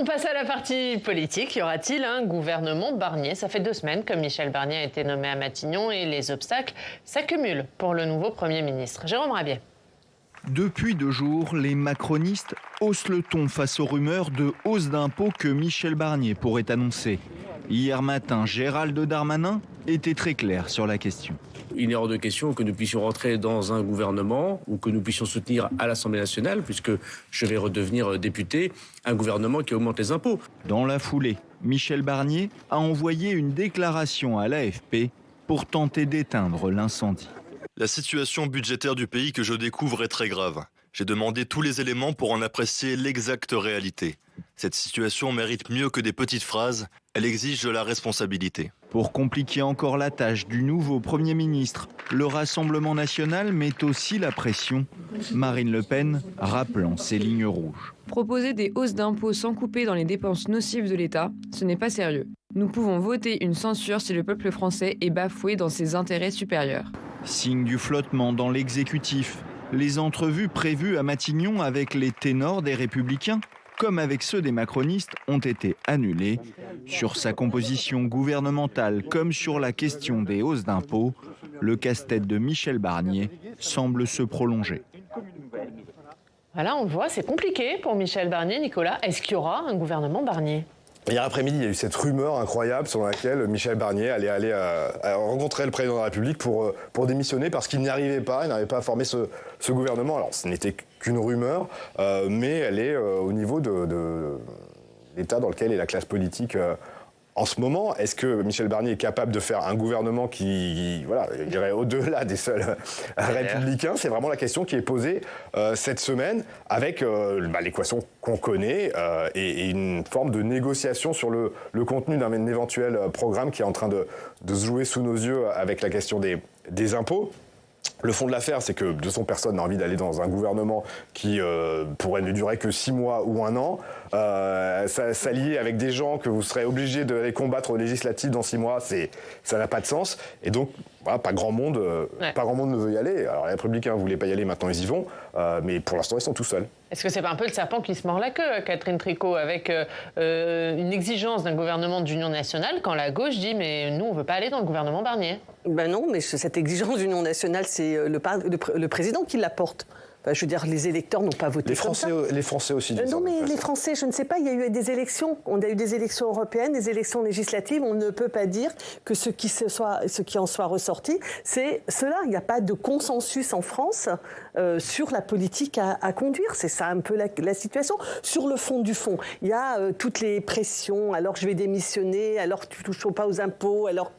On passe à la partie politique. Y aura-t-il un gouvernement Barnier? Ça fait 2 semaines que Michel Barnier a été nommé à Matignon et les obstacles s'accumulent pour le nouveau Premier ministre. Jérôme Rabier. Depuis 2 jours, les macronistes haussent le ton face aux rumeurs de hausse d'impôts que Michel Barnier pourrait annoncer. Hier matin, Gérald Darmanin était très clair sur la question. Il est hors de question que nous puissions rentrer dans un gouvernement ou que nous puissions soutenir à l'Assemblée nationale, puisque je vais redevenir député, un gouvernement qui augmente les impôts. Dans la foulée, Michel Barnier a envoyé une déclaration à l'AFP pour tenter d'éteindre l'incendie. La situation budgétaire du pays que je découvre est très grave. J'ai demandé tous les éléments pour en apprécier l'exacte réalité. Cette situation mérite mieux que des petites phrases, elle exige de la responsabilité. Pour compliquer encore la tâche du nouveau Premier ministre, le Rassemblement national met aussi la pression. Marine Le Pen rappelant ses lignes rouges. Proposer des hausses d'impôts sans couper dans les dépenses nocives de l'État, ce n'est pas sérieux. Nous pouvons voter une censure si le peuple français est bafoué dans ses intérêts supérieurs. Signe du flottement dans l'exécutif. Les entrevues prévues à Matignon avec les ténors des Républicains, comme avec ceux des macronistes, ont été annulées. Sur sa composition gouvernementale comme sur la question des hausses d'impôts, le casse-tête de Michel Barnier semble se prolonger. Voilà, on le voit, c'est compliqué pour Michel Barnier. Nicolas, est-ce qu'il y aura un gouvernement Barnier ? Hier après-midi, il y a eu cette rumeur incroyable selon laquelle Michel Barnier allait aller rencontrer le président de la République pour démissionner parce qu'il n'y arrivait pas, il n'arrivait pas à former ce gouvernement. Alors ce n'était qu'une rumeur, mais elle est au niveau de l'état dans lequel est la classe politique en ce moment. Est-ce que Michel Barnier est capable de faire un gouvernement qui irait au-delà des seuls républicains? C'est vraiment la question qui est posée cette semaine avec l'équation qu'on connaît et une forme de négociation sur le contenu d'un éventuel programme qui est en train de se jouer sous nos yeux avec la question des impôts. Le fond de l'affaire, c'est que de toute façon, personne n'a envie d'aller dans un gouvernement qui pourrait ne durer que 6 mois ou 1 an. S'allier avec des gens que vous serez obligés d'aller combattre aux législatives dans 6 mois, ça n'a pas de sens. Et donc, voilà, pas grand monde ne veut y aller. Alors les Républicains ne voulaient pas y aller, maintenant ils y vont. Mais pour l'instant, ils sont tout seuls. Est-ce que c'est pas un peu le serpent qui se mord la queue, Catherine Tricot, avec une exigence d'un gouvernement d'union nationale quand la gauche dit « mais nous, on ne veut pas aller dans le gouvernement Barnier ». Ben non, mais cette exigence d'union nationale, c'est le président qui la porte. Enfin, je veux dire, les électeurs n'ont pas voté comme ça. Les Français aussi. Non, mais les Français, je ne sais pas, il y a eu des élections. On a eu des élections européennes, des élections législatives. On ne peut pas dire que ce qui en soit ressorti, c'est cela. Il n'y a pas de consensus en France sur la politique à conduire. C'est ça un peu la situation. Sur le fond du fond, il y a toutes les pressions. Alors, je vais démissionner. Alors, tu ne touches pas aux impôts. Alors,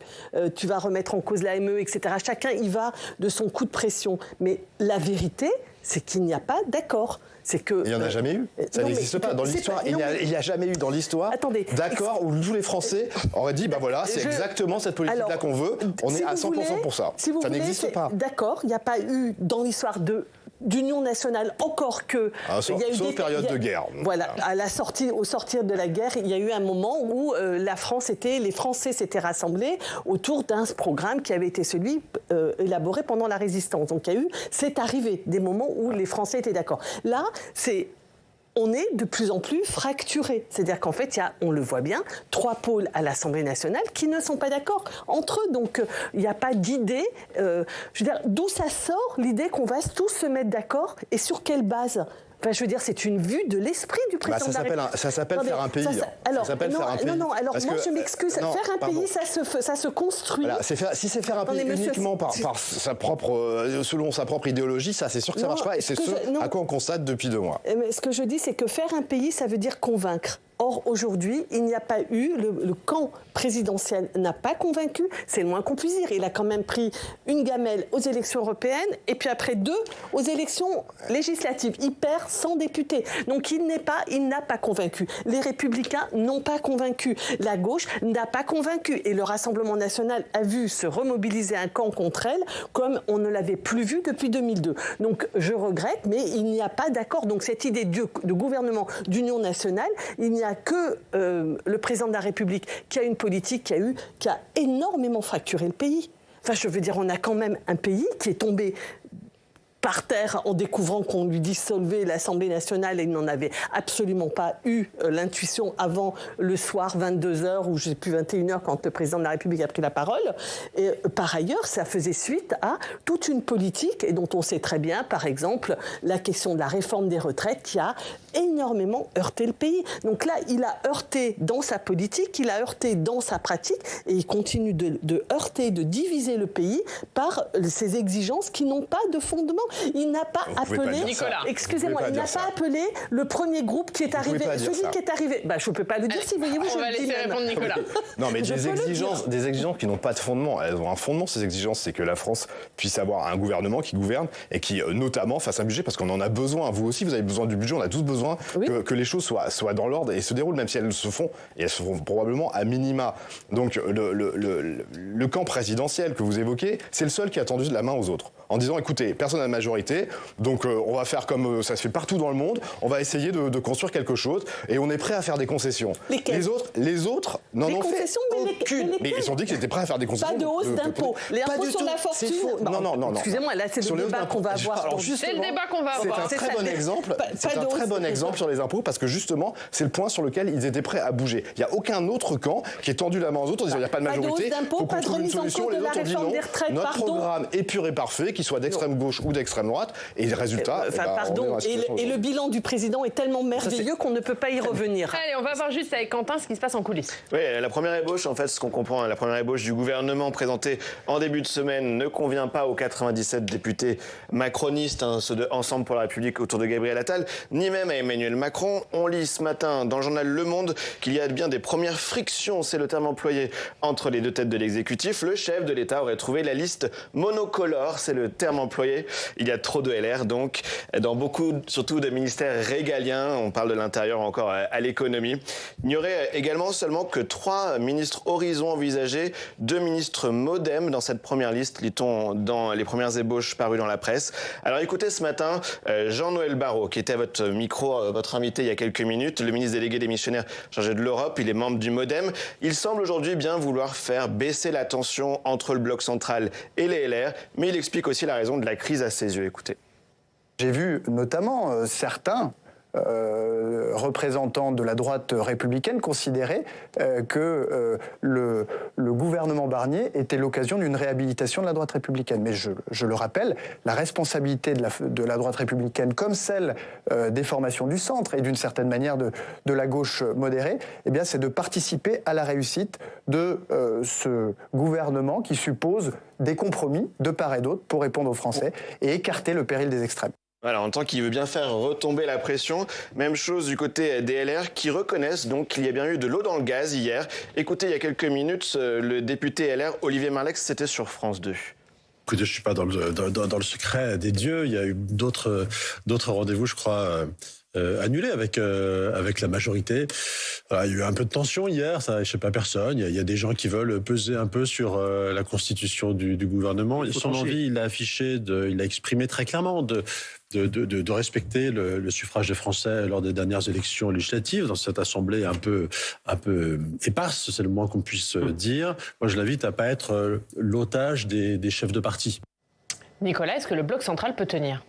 tu vas remettre en cause l'AME, etc. Chacun y va de son coup de pression. Mais la vérité, c'est qu'il n'y a pas d'accord. C'est que, il n'y en a jamais eu. Ça n'existe pas. Dans l'histoire, il n'y a jamais eu dans l'histoire d'accord où tous les Français auraient dit, c'est exactement cette politique-là qu'on veut. On est à 100% pour ça. Si vous ça voulez, n'existe pas. D'accord, il n'y a pas eu dans l'histoire d'union nationale, encore que... Sauf période de guerre. Voilà, au sortir de la guerre, il y a eu un moment où les Français s'étaient rassemblés autour d'un programme qui avait été celui élaboré pendant la Résistance. Donc c'est arrivé des moments où les Français étaient d'accord. Là, on est de plus en plus fracturé. C'est-à-dire qu'en fait, il y a, on le voit bien, 3 pôles à l'Assemblée nationale qui ne sont pas d'accord entre eux. Donc, il n'y a pas d'idée. Je veux dire, d'où ça sort l'idée qu'on va tous se mettre d'accord et sur quelle base ? Enfin, je veux dire, c'est une vue de l'esprit du président de la République. Ça s'appelle faire un pays. Alors, moi, je m'excuse. Faire un pays, ça se construit. Voilà, si c'est faire un pays uniquement selon sa propre idéologie, ça, c'est sûr que ça ne marche pas. Et c'est à quoi on constate depuis 2 mois. Mais ce que je dis, c'est que faire un pays, ça veut dire convaincre. Or, aujourd'hui, il n'y a pas eu, le camp présidentiel n'a pas convaincu, c'est le moins qu'on puisse dire. Il a quand même pris une gamelle aux élections européennes et puis après 2 aux élections législatives. Il perd 100 députés. Donc, il n'a pas convaincu. Les Républicains n'ont pas convaincu. La gauche n'a pas convaincu. Et le Rassemblement national a vu se remobiliser un camp contre elle comme on ne l'avait plus vu depuis 2002. Donc, je regrette, mais il n'y a pas d'accord. Donc, cette idée de gouvernement d'union nationale, il n'y a que le président de la République qui a une politique qui a énormément fracturé le pays. Enfin, je veux dire, on a quand même un pays qui est tombé par terre en découvrant qu'on lui dissolvait l'Assemblée nationale et il n'en avait absolument pas eu l'intuition avant le soir, 22h ou je ne sais plus 21h quand le président de la République a pris la parole. Et par ailleurs, ça faisait suite à toute une politique et dont on sait très bien, par exemple, la question de la réforme des retraites qui a énormément heurté le pays. Donc là, il a heurté dans sa politique, il a heurté dans sa pratique et il continue de heurter, de diviser le pays par ces exigences qui n'ont pas de fondement. Il n'a pas appelé, excusez-moi, il n'a pas appelé le premier groupe qui est arrivé, celui qui est arrivé. Je ne peux pas le dire si voyez-vous, je le dis même. Nicolas. Non, mais des exigences qui n'ont pas de fondement. Elles ont un fondement, ces exigences, c'est que la France puisse avoir un gouvernement qui gouverne et qui, notamment, fasse un budget, parce qu'on en a besoin. Vous aussi, vous avez besoin du budget. On a tous besoin que les choses soient dans l'ordre et se déroulent, même si elles se font, et elles se font probablement à minima. Donc, le camp présidentiel que vous évoquez, c'est le seul qui a tendu la main aux autres, en disant, écoutez, personne n'a la majorité, donc on va faire comme ça se fait partout dans le monde, on va essayer de construire quelque chose, et on est prêt à faire des concessions. Les autres n'en ont fait aucune. Mais ils ont dit qu'ils étaient prêts à faire des concessions. Pas de hausse d'impôts. Les impôts sur la fortune. Non. Excusez-moi, là c'est le débat qu'on va avoir. C'est le débat qu'on va avoir. C'est un très bon exemple. C'est un très bon exemple sur les impôts, parce que justement, c'est le point sur lequel ils étaient prêts à bouger. Il n'y a aucun autre camp qui ait tendu la main aux autres en disant il n'y a pas de majorité, il faut qu'on trouve une solution. Les autres ont dit non. Notre programme est pur et parfait, qu'il soit d'extrême gauche ou d'extrême droite, et le résultat. Et le bilan du président est tellement merveilleux qu'on ne peut pas y revenir. Allez, on va voir juste avec Quentin ce qui se passe en coulisses. Oui, la première ébauche, en fait, ce qu'on comprend, la première ébauche du gouvernement présentée en début de semaine ne convient pas aux 97 députés macronistes, ceux de Ensemble pour la République autour de Gabriel Attal, ni même à Emmanuel Macron. On lit ce matin dans le journal Le Monde qu'il y a bien des premières frictions, c'est le terme employé, entre les deux têtes de l'exécutif. Le chef de l'État aurait trouvé la liste monocolore, c'est le terme employé. Il y a trop de LR, donc, dans beaucoup, surtout de ministères régaliens. On parle de l'intérieur encore à l'économie. Il n'y aurait également seulement que 3 ministres Horizon envisagés, 2 ministres Modem dans cette première liste, lit-on dans les premières ébauches parues dans la presse. Alors écoutez ce matin, Jean-Noël Barrot, qui était à votre micro, votre invité il y a quelques minutes, le ministre délégué démissionnaire chargé de l'Europe, il est membre du Modem. Il semble aujourd'hui bien vouloir faire baisser la tension entre le bloc central et les LR, mais il explique aussi la raison de la crise à ses yeux. Écoutez. J'ai vu notamment certains représentants de la droite républicaine considérer que le gouvernement Barnier était l'occasion d'une réhabilitation de la droite républicaine. Mais je le rappelle, la responsabilité de la droite républicaine, comme celle des formations du centre et d'une certaine manière de la gauche modérée, eh bien, c'est de participer à la réussite de ce gouvernement qui suppose des compromis de part et d'autre pour répondre aux Français et écarter le péril des extrêmes. Voilà, en tant qu'il veut bien faire retomber la pression, même chose du côté des LR qui reconnaissent donc qu'il y a bien eu de l'eau dans le gaz hier. Écoutez, il y a quelques minutes, le député LR Olivier Marleix, c'était sur France 2. Écoutez, je ne suis pas dans le secret des dieux. Il y a eu d'autres rendez-vous, je crois, annulés avec la majorité. Voilà, il y a eu un peu de tension hier, ça n'échappe à personne. Il y a des gens qui veulent peser un peu sur la constitution du gouvernement. Et son envie, il a exprimé très clairement de respecter le suffrage des Français lors des dernières élections législatives dans cette assemblée un peu éparse, c'est le moins qu'on puisse dire. Moi, je l'invite à pas être l'otage des chefs de parti. Nicolas, est-ce que le bloc central peut tenir ?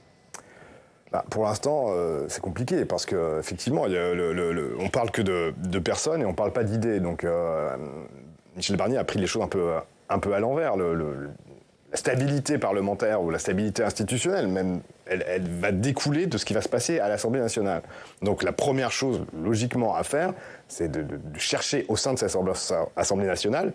Pour l'instant, c'est compliqué parce qu'effectivement, on parle que de personnes et on parle pas d'idées. Donc, Michel Barnier a pris les choses un peu à l'envers. La stabilité parlementaire ou la stabilité institutionnelle, même, elle va découler de ce qui va se passer à l'Assemblée nationale. Donc la première chose, logiquement, à faire, c'est de chercher au sein de cette Assemblée nationale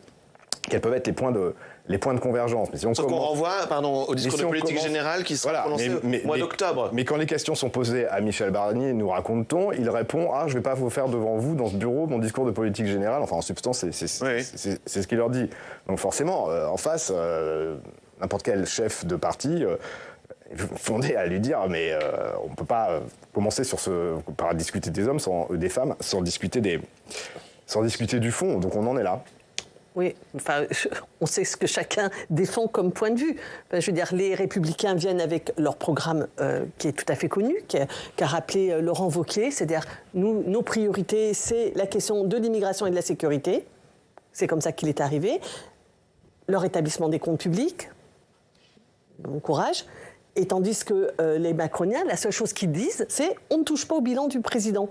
quels peuvent être les points de convergence. Mais si on renvoie au discours de politique générale qui sera prononcé au mois d'octobre. Mais quand les questions sont posées à Michel Barnier, nous raconte-t-on, il répond « Ah, je ne vais pas vous faire devant vous, dans ce bureau, mon discours de politique générale. » Enfin, en substance, c'est ce qu'il leur dit. Donc forcément, en face, n'importe quel chef de parti est fondé à lui dire « Mais on ne peut pas commencer par discuter des hommes, des femmes, sans discuter du fond. » Donc on en est là. Oui, on sait ce que chacun défend comme point de vue. Je veux dire, les Républicains viennent avec leur programme qui est tout à fait connu, qu'a rappelé Laurent Wauquiez, c'est-à-dire nos priorités, c'est la question de l'immigration et de la sécurité. C'est comme ça qu'il est arrivé. Le rétablissement des comptes publics, bon courage. Et tandis que les macroniens, la seule chose qu'ils disent, c'est « on ne touche pas au bilan du président ».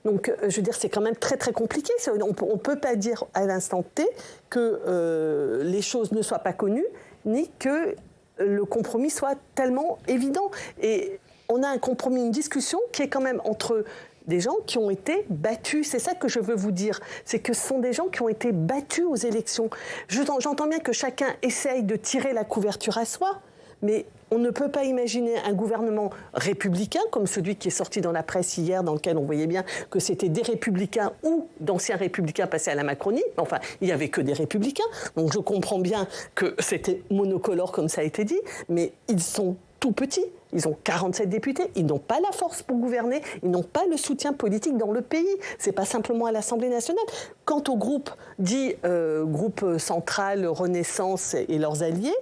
Donc, je veux dire, c'est quand même très, très compliqué. On ne peut pas dire à l'instant T que les choses ne soient pas connues, ni que le compromis soit tellement évident. Et on a un compromis, une discussion qui est quand même entre des gens qui ont été battus. C'est ça que je veux vous dire. C'est que ce sont des gens qui ont été battus aux élections. J'entends bien que chacun essaye de tirer la couverture à soi, mais on ne peut pas imaginer un gouvernement républicain comme celui qui est sorti dans la presse hier, dans lequel on voyait bien que c'était des républicains ou d'anciens républicains passés à la Macronie. Enfin, il n'y avait que des républicains. Donc je comprends bien que c'était monocolore comme ça a été dit, mais ils sont tout petits. Ils ont 47 députés, ils n'ont pas la force pour gouverner, ils n'ont pas le soutien politique dans le pays. Ce n'est pas simplement à l'Assemblée nationale. Quant au groupe dit groupe central, Renaissance et leurs alliés,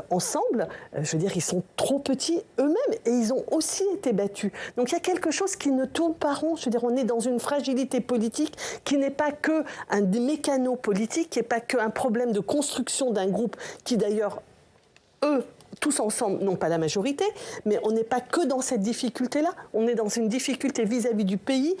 ensemble, je veux dire, ils sont trop petits eux-mêmes et ils ont aussi été battus. Donc il y a quelque chose qui ne tourne pas rond. Je veux dire, on est dans une fragilité politique qui n'est pas qu'un mécano politique, qui n'est pas qu'un problème de construction d'un groupe qui d'ailleurs, eux, tous ensemble, n'ont pas la majorité, mais on n'est pas que dans cette difficulté-là. On est dans une difficulté vis-à-vis du pays.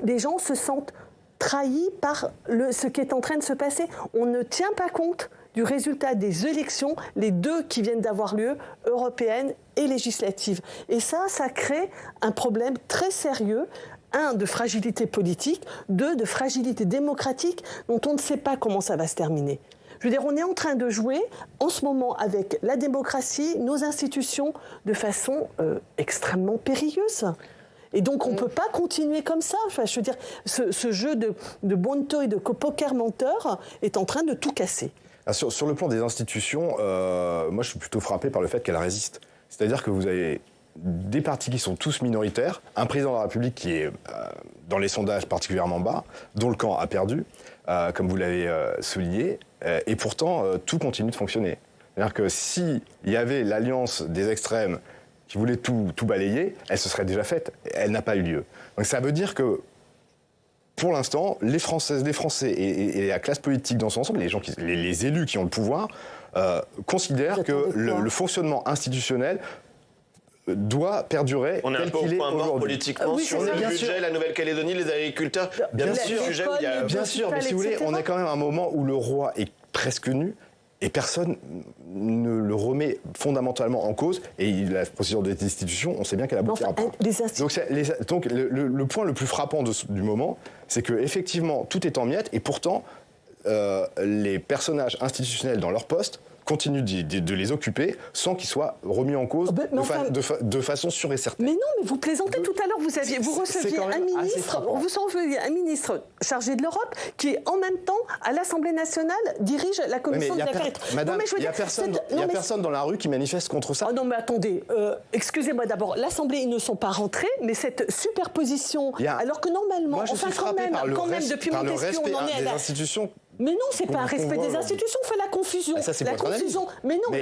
Les gens se sentent trahis par ce qui est en train de se passer. On ne tient pas compte du résultat des élections, les deux qui viennent d'avoir lieu, européennes et législatives. Et ça crée un problème très sérieux. 1, de fragilité politique, 2, de fragilité démocratique, dont on ne sait pas comment ça va se terminer. Je veux dire, on est en train de jouer en ce moment avec la démocratie, nos institutions, de façon extrêmement périlleuse. Et donc, on ne peut pas continuer comme ça. Enfin, je veux dire, ce jeu de bonto et de poker menteur est en train de tout casser. Sur le plan des institutions, moi, je suis plutôt frappé par le fait qu'elles résistent. C'est-à-dire que vous avez des partis qui sont tous minoritaires, un président de la République qui est dans les sondages particulièrement bas, dont le camp a perdu, comme vous l'avez souligné, et pourtant tout continue de fonctionner. C'est-à-dire que s'il y avait l'alliance des extrêmes qui voulait tout balayer, elle se serait déjà faite, elle n'a pas eu lieu. Donc ça veut dire que pour l'instant, les Françaises, les Français et la classe politique dans son ensemble, les élus qui ont le pouvoir, considèrent que le fonctionnement institutionnel doit perdurer on est tel un peu qu'il au est point mort aujourd'hui. politiquement sur le budget, la Nouvelle-Calédonie, les agriculteurs. Bien sûr, mais si vous voulez, on est quand même à un moment où le roi est presque nu et personne ne le remet fondamentalement en cause. Et la procédure des institutions, on sait bien qu'elle aboutira pas. Donc le point le plus frappant du moment, c'est qu'effectivement, tout est en miettes et pourtant, les personnages institutionnels dans leur poste continue de les occuper sans qu'ils soient remis en cause de façon sûre et certaine. Mais non, mais vous plaisantez tout à l'heure, vous receviez un ministre chargé de l'Europe qui, en même temps, à l'Assemblée nationale, dirige la commission des affaires étrangères. Madame, il n'y a personne dans la rue qui manifeste contre ça. Oh non, mais attendez, excusez-moi d'abord, l'Assemblée, ils ne sont pas rentrés, mais cette superposition, alors que normalement, quand même, depuis mon question, on en est à la institutions. Mais non, c'est pas un respect des institutions, on fait la confusion. Ça, c'est votre analyse. Mais non,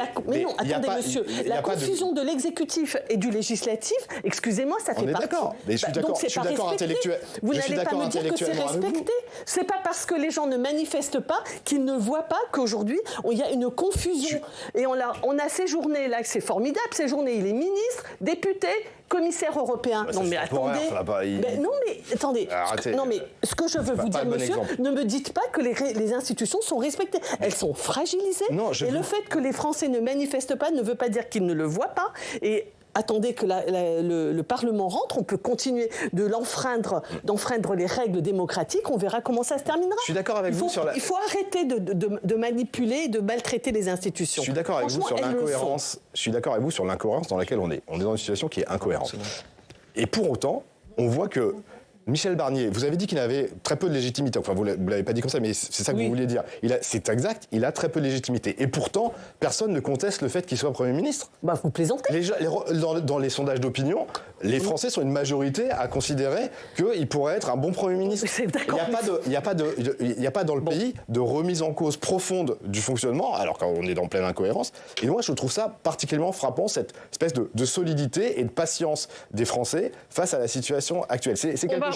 attendez, monsieur. La confusion de l'exécutif et du législatif, excusez-moi, ça fait partie. On est d'accord, mais je suis d'accord intellectuellement. Vous n'allez pas me dire que c'est respecté. C'est pas parce que les gens ne manifestent pas qu'ils ne voient pas qu'aujourd'hui, il y a une confusion. Et on a séjourné là, c'est formidable, séjourné, il est ministre, député, commissaire européen. Non mais attendez. Arrêtez. Non mais ce que je veux vous dire, monsieur, ne me dites pas que les institutions sont respectées. Elles sont fragilisées. Le fait que les Français ne manifestent pas ne veut pas dire qu'ils ne le voient pas. Et attendez que le Parlement rentre, on peut continuer d'enfreindre les règles démocratiques, on verra comment ça se terminera. Je suis d'accord avec vous sur Il faut arrêter de manipuler et de maltraiter les institutions. Je suis d'accord avec vous sur l'incohérence. Je suis d'accord avec vous sur l'incohérence dans laquelle on est. On est dans une situation qui est incohérente. Et pour autant, on voit que Michel Barnier, vous avez dit qu'il avait très peu de légitimité. Enfin, vous ne l'avez pas dit comme ça, mais c'est ça que vous vouliez dire. C'est exact, il a très peu de légitimité. Et pourtant, personne ne conteste le fait qu'il soit Premier ministre. Bah, vous plaisantez. Dans les sondages d'opinion, les Français sont une majorité à considérer qu'il pourrait être un bon Premier ministre. Il n'y a pas dans le pays de remise en cause profonde du fonctionnement, alors qu'on est dans pleine incohérence. Et moi, je trouve ça particulièrement frappant, cette espèce de solidité et de patience des Français face à la situation actuelle. C'est quelque chose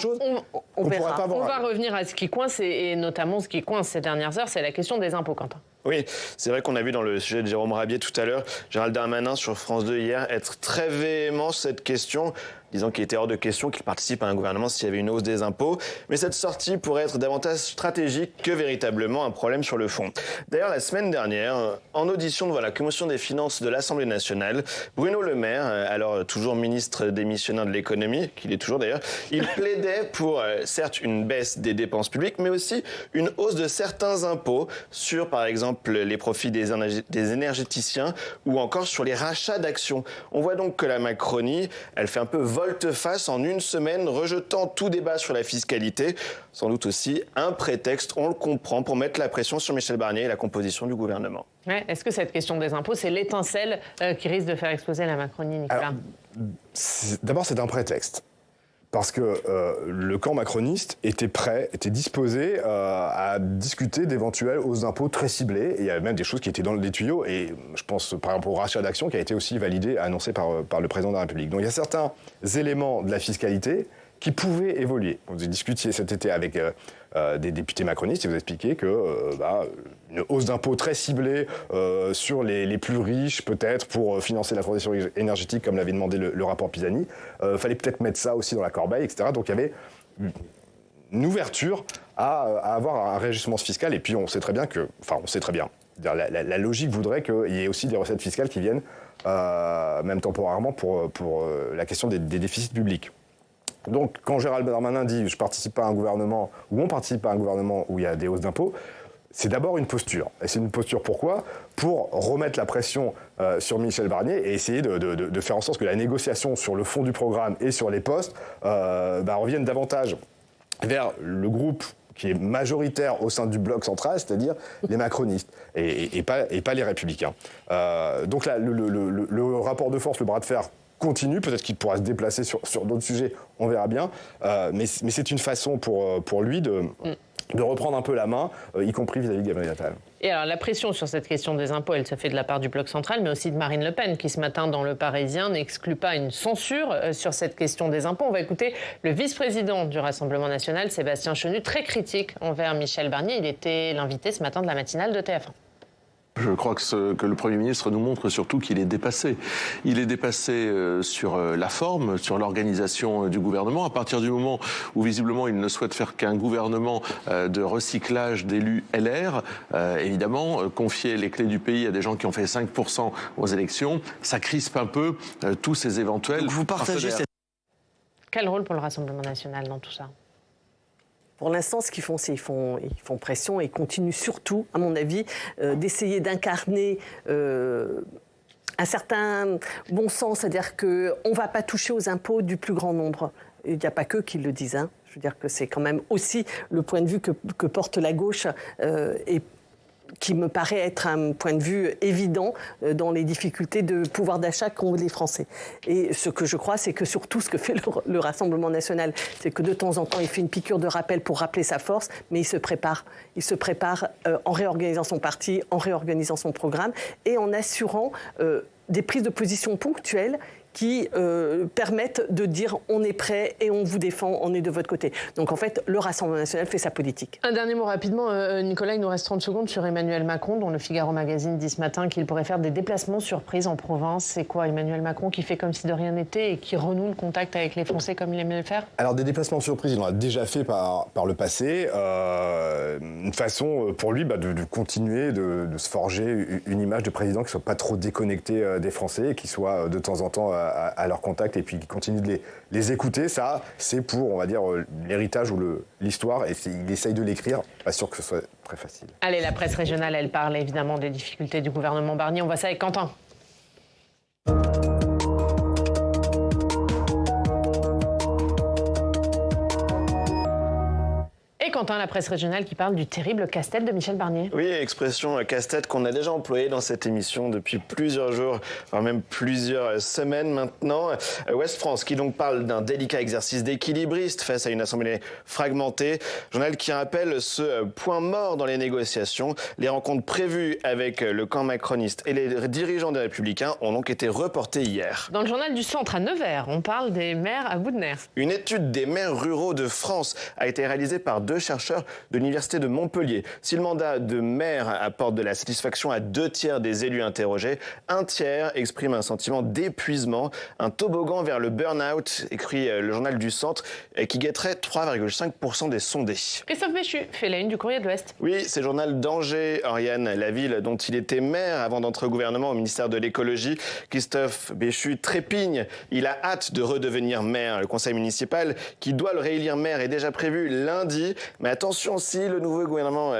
on verra. On va revenir à ce qui coince, et notamment ce qui coince ces dernières heures, c'est la question des impôts, Quentin. Oui, c'est vrai qu'on a vu dans le sujet de Jérôme Rabier tout à l'heure, Gérald Darmanin sur France 2 hier, être très véhément sur cette question, disant qu'il était hors de question qu'il participe à un gouvernement s'il y avait une hausse des impôts. Mais cette sortie pourrait être davantage stratégique que véritablement un problème sur le fond. D'ailleurs, la semaine dernière, en audition devant la Commission des finances de l'Assemblée nationale, Bruno Le Maire, alors toujours ministre démissionnaire de l'économie, qu'il est toujours d'ailleurs, il plaidait pour certes une baisse des dépenses publiques, mais aussi une hausse de certains impôts sur, par exemple, les profits des énergéticiens ou encore sur les rachats d'actions. On voit donc que la Macronie, elle fait un peu volte-face en une semaine, rejetant tout débat sur la fiscalité. Sans doute aussi un prétexte, on le comprend, pour mettre la pression sur Michel Barnier et la composition du gouvernement. Ouais, est-ce que cette question des impôts, c'est l'étincelle qui risque de faire exploser la Macronie, Nicolas? D'abord, c'est un prétexte. Parce que le camp macroniste était prêt, était disposé à discuter d'éventuelles hausses d'impôts très ciblées. Et il y avait même des choses qui étaient dans les tuyaux. Et je pense par exemple au rachat d'actions qui a été aussi validé, annoncé par le président de la République. Donc il y a certains éléments de la fiscalité qui pouvaient évoluer. Vous discutiez cet été avec des députés macronistes et vous expliquez que une hausse d'impôts très ciblée sur les plus riches, peut-être pour financer la transition énergétique, comme l'avait demandé le rapport Pisani, fallait peut-être mettre ça aussi dans la corbeille, etc. Donc il y avait une ouverture à avoir un réajustement fiscal. Et puis on sait très bien que, la logique voudrait qu'il y ait aussi des recettes fiscales qui viennent, même temporairement, pour la question des déficits publics. Donc, quand Gérald Darmanin dit « je participe pas à un gouvernement » ou « on participe pas à un gouvernement où il y a des hausses d'impôts », c'est d'abord une posture. Et c'est une posture pourquoi ? Pour remettre la pression sur Michel Barnier et essayer de faire en sorte que la négociation sur le fond du programme et sur les postes revienne davantage vers le groupe qui est majoritaire au sein du bloc central, c'est-à-dire les macronistes, et pas les républicains. Donc là, le rapport de force, le bras de fer, continue, peut-être qu'il pourra se déplacer sur d'autres sujets, on verra bien, mais c'est une façon pour lui de reprendre un peu la main, y compris vis-à-vis de Gabriel Attal. Et alors la pression sur cette question des impôts, elle se fait de la part du bloc central, mais aussi de Marine Le Pen, qui ce matin dans Le Parisien n'exclut pas une censure sur cette question des impôts. On va écouter le vice-président du Rassemblement national, Sébastien Chenu, très critique envers Michel Barnier. Il était l'invité ce matin de la matinale de TF1. Je crois que le Premier ministre nous montre surtout qu'il est dépassé. Il est dépassé sur la forme, sur l'organisation du gouvernement. À partir du moment où, visiblement, il ne souhaite faire qu'un gouvernement de recyclage d'élus LR, évidemment, confier les clés du pays à des gens qui ont fait 5% aux élections, ça crispe un peu tous ces éventuels. Donc vous partagez cette... Quel rôle pour le Rassemblement national dans tout ça ? Pour l'instant, ce qu'ils font, c'est qu'ils font pression et continuent surtout, à mon avis, d'essayer d'incarner un certain bon sens, c'est-à-dire qu'on ne va pas toucher aux impôts du plus grand nombre. Il n'y a pas qu'eux qui le disent. Hein. Je veux dire que c'est quand même aussi le point de vue que porte la gauche et qui me paraît être un point de vue évident dans les difficultés de pouvoir d'achat qu'ont les Français. Et ce que je crois, c'est que surtout ce que fait le Rassemblement national, c'est que de temps en temps, il fait une piqûre de rappel pour rappeler sa force, mais il se prépare. Il se prépare en réorganisant son parti, en réorganisant son programme et en assurant des prises de position ponctuelles qui permettent de dire on est prêt et on vous défend, on est de votre côté. Donc en fait, le Rassemblement national fait sa politique. Un dernier mot rapidement, Nicolas, il nous reste 30 secondes sur Emmanuel Macron, dont le Figaro Magazine dit ce matin qu'il pourrait faire des déplacements surprises en province. C'est quoi Emmanuel Macron qui fait comme si de rien n'était et qui renoue le contact avec les Français comme il aimait le faire ? Alors des déplacements surprises, il en a déjà fait par le passé. Une façon pour lui de continuer de se forger une image de président qui ne soit pas trop déconnecté des Français, qui soit de temps en temps à leur contact et puis qui continue de les écouter. Ça, c'est pour, on va dire, l'héritage ou l'histoire. Et il essaye de l'écrire. Pas sûr que ce soit très facile. Allez, la presse régionale, elle parle évidemment des difficultés du gouvernement Barnier. On voit ça avec Quentin. Et Quentin, la presse régionale qui parle du terrible casse-tête de Michel Barnier. Oui, expression casse-tête qu'on a déjà employée dans cette émission depuis plusieurs jours, voire même plusieurs semaines maintenant. Ouest France qui donc parle d'un délicat exercice d'équilibriste face à une assemblée fragmentée. Journal qui rappelle ce point mort dans les négociations. Les rencontres prévues avec le camp macroniste et les dirigeants des Républicains ont donc été reportées hier. Dans le journal du Centre à Nevers, on parle des maires à bout de nerfs. Une étude des maires ruraux de France a été réalisée par 2 chercheurs de l'université de Montpellier. Si le mandat de maire apporte de la satisfaction à 2 tiers des élus interrogés, 1 tiers exprime un sentiment d'épuisement, un toboggan vers le burn-out, écrit le journal du Centre, qui guetterait 3,5% des sondés. Christophe Béchu fait la une du Courrier de l'Ouest. Oui, c'est le journal d'Angers, Oriane, la ville dont il était maire avant d'entrer au gouvernement au ministère de l'écologie. Christophe Béchu trépigne, il a hâte de redevenir maire. Le conseil municipal qui doit le réélire maire est déjà prévu lundi. Mais attention, si le nouveau gouvernement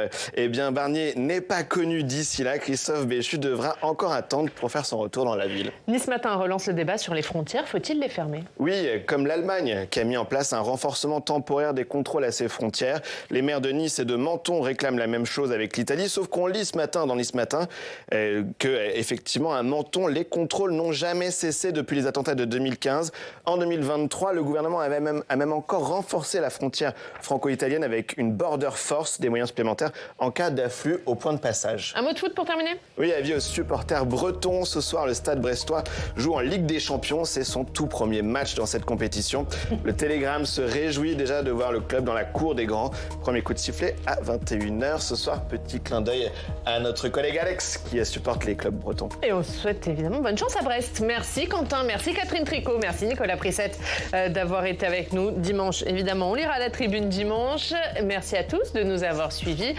Barnier n'est pas connu d'ici là, Christophe Béchu devra encore attendre pour faire son retour dans la ville. Nice Matin relance le débat sur les frontières. Faut-il les fermer? Oui, comme l'Allemagne qui a mis en place un renforcement temporaire des contrôles à ses frontières. Les maires de Nice et de Menton réclament la même chose avec l'Italie, sauf qu'on lit ce matin dans Nice Matin que effectivement à Menton, les contrôles n'ont jamais cessé depuis les attentats de 2015. En 2023, le gouvernement a même encore renforcé la frontière franco-italienne avec une border force, des moyens supplémentaires en cas d'afflux au point de passage. Un mot de foot pour terminer? Oui, avis aux supporters bretons. Ce soir, le Stade brestois joue en Ligue des Champions. C'est son tout premier match dans cette compétition. Le Télégramme se réjouit déjà de voir le club dans la cour des grands. Premier coup de sifflet à 21h ce soir. Petit clin d'œil à notre collègue Alex qui supporte les clubs bretons. Et on souhaite évidemment bonne chance à Brest. Merci Quentin, merci Catherine Tricot, merci Nicolas Prissette d'avoir été avec nous dimanche. Évidemment, on lira la tribune dimanche. Merci à tous de nous avoir suivis.